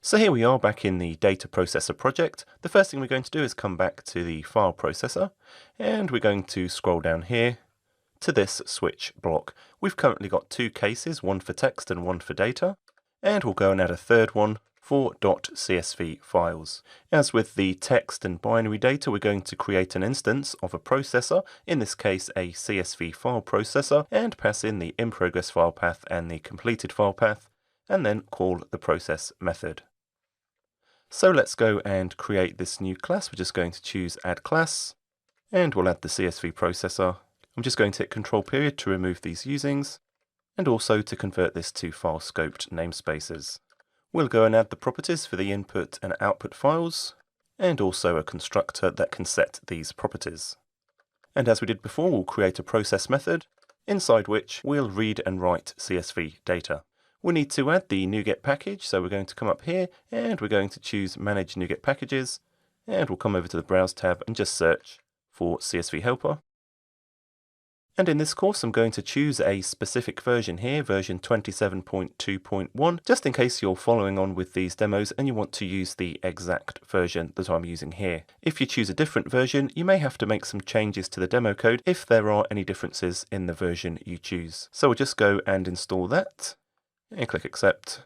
So here we are back in the data processor project. The first thing we're going to do is come back to the file processor, and we're going to scroll down here to this switch block. We've currently got two cases, one for text and one for data, and we'll go and add a third one for .csv files. As with the text and binary data, we're going to create an instance of a processor, in this case a CSV file processor, and pass in the in-progress file path and the completed file path, and then call the process method. So let's go and create this new class. We're just going to choose add class, and we'll add the CSV processor. I'm just going to hit Control period to remove these usings, and also to convert this to file scoped namespaces. We'll go and add the properties for the input and output files, and also a constructor that can set these properties. And as we did before, we'll create a process method, inside which we'll read and write CSV data. We need to add the NuGet package, so we're going to come up here and we're going to choose Manage NuGet Packages, and we'll come over to the Browse tab and just search for CSV Helper. And in this course I'm going to choose a specific version here, version 27.2.1, just in case you're following on with these demos and you want to use the exact version that I'm using here. If you choose a different version, you may have to make some changes to the demo code if there are any differences in the version you choose. So we'll just go and install that, and click accept,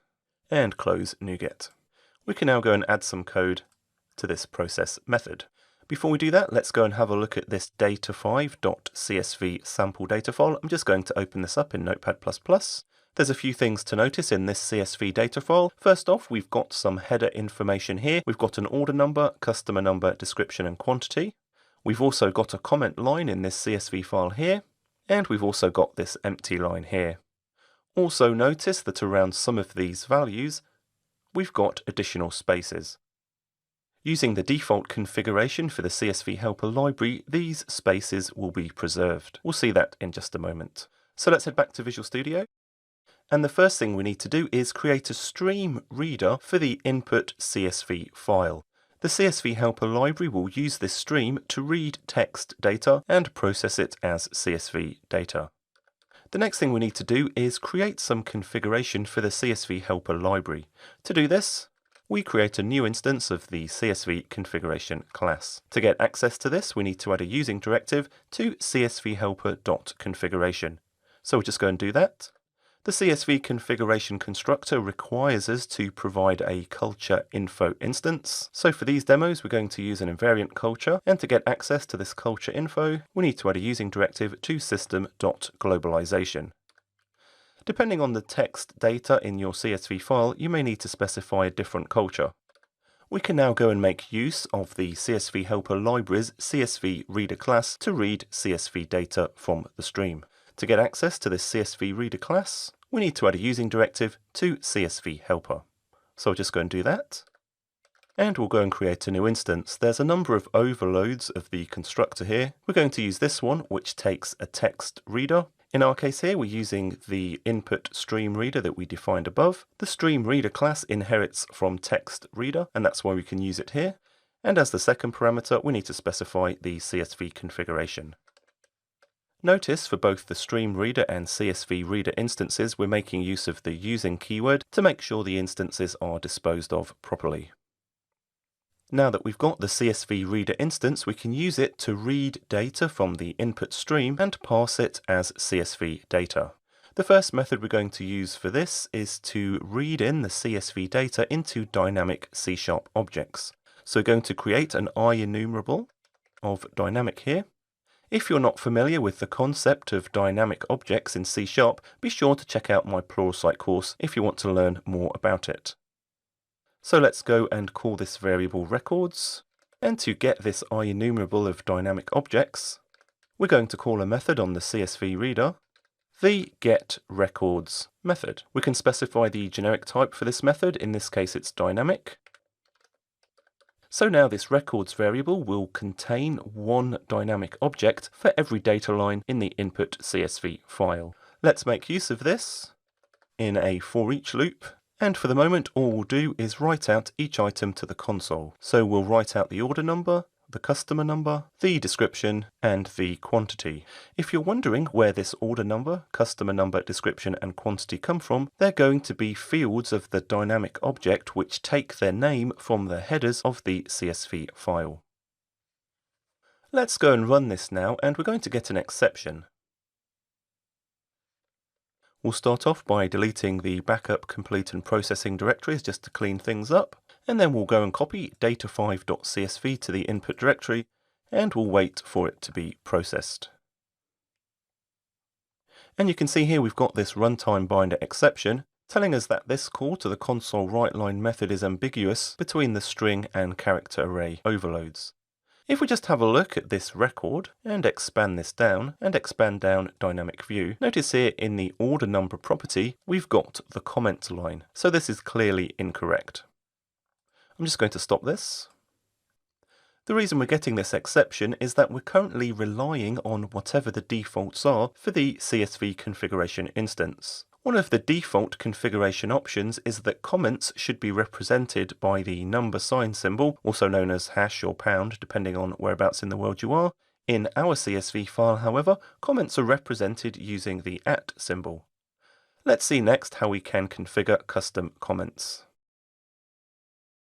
and close NuGet. We can now go and add some code to this process method. Before we do that, let's go and have a look at this data5.csv sample data file. I'm just going to open this up in Notepad++. There's a few things to notice in this CSV data file. First off, we've got some header information here. We've got an order number, customer number, description and quantity. We've also got a comment line in this CSV file here, and we've also got this empty line here. Also notice that around some of these values, we've got additional spaces. Using the default configuration for the CSV Helper library, these spaces will be preserved. We'll see that in just a moment. So let's head back to Visual Studio. And the first thing we need to do is create a stream reader for the input CSV file. The CSV Helper library will use this stream to read text data and process it as CSV data. The next thing we need to do is create some configuration for the CSV Helper library. To do this, we create a new instance of the CSV configuration class. To get access to this, we need to add a using directive to csvhelper.configuration. So we'll just go and do that. The CSV configuration constructor requires us to provide a culture info instance. So for these demos, we're going to use an invariant culture, and to get access to this culture info, we need to add a using directive to system.globalization. Depending on the text data in your CSV file, you may need to specify a different culture. We can now go and make use of the CSV Helper library's CSV Reader class to read CSV data from the stream. To get access to this CSV Reader class, we need to add a using directive to CSV Helper. So I'll just go and do that. And we'll go and create a new instance. There's a number of overloads of the constructor here. We're going to use this one, which takes a text reader. In our case here, we're using the input stream reader that we defined above. The stream reader class inherits from text reader, and that's why we can use it here. And as the second parameter, we need to specify the CSV configuration. Notice for both the stream reader and CSV reader instances, we're making use of the using keyword to make sure the instances are disposed of properly. Now that we've got the CSV reader instance, we can use it to read data from the input stream and pass it as CSV data. The first method we're going to use for this is to read in the CSV data into dynamic C# objects. So we're going to create an IEnumerable of dynamic here. If you're not familiar with the concept of dynamic objects in C#, be sure to check out my Pluralsight course if you want to learn more about it. So let's go and call this variable records, and to get this IEnumerable of dynamic objects, we're going to call a method on the CSV reader, the getRecords method. We can specify the generic type for this method, in this case it's dynamic. So now this records variable will contain one dynamic object for every data line in the input CSV file. Let's make use of this in a for each loop. And for the moment, all we'll do is write out each item to the console. So we'll write out the order number, the customer number, the description, and the quantity. If you're wondering where this order number, customer number, description, and quantity come from, they're going to be fields of the dynamic object which take their name from the headers of the CSV file. Let's go and run this now, and we're going to get an exception. We'll start off by deleting the backup, complete, and processing directories just to clean things up, and then we'll go and copy data5.csv to the input directory, and we'll wait for it to be processed. And you can see here we've got this runtime binder exception, telling us that this call to the console write line method is ambiguous between the string and character array overloads. If we just have a look at this record and expand this down and expand down dynamic view, notice here in the order number property, we've got the comment line. So this is clearly incorrect. I'm just going to stop this. The reason we're getting this exception is that we're currently relying on whatever the defaults are for the CSV configuration instance. One of the default configuration options is that comments should be represented by the number sign symbol, also known as hash or pound, depending on whereabouts in the world you are. In our CSV file, however, comments are represented using the @ symbol. Let's see next how we can configure custom comments.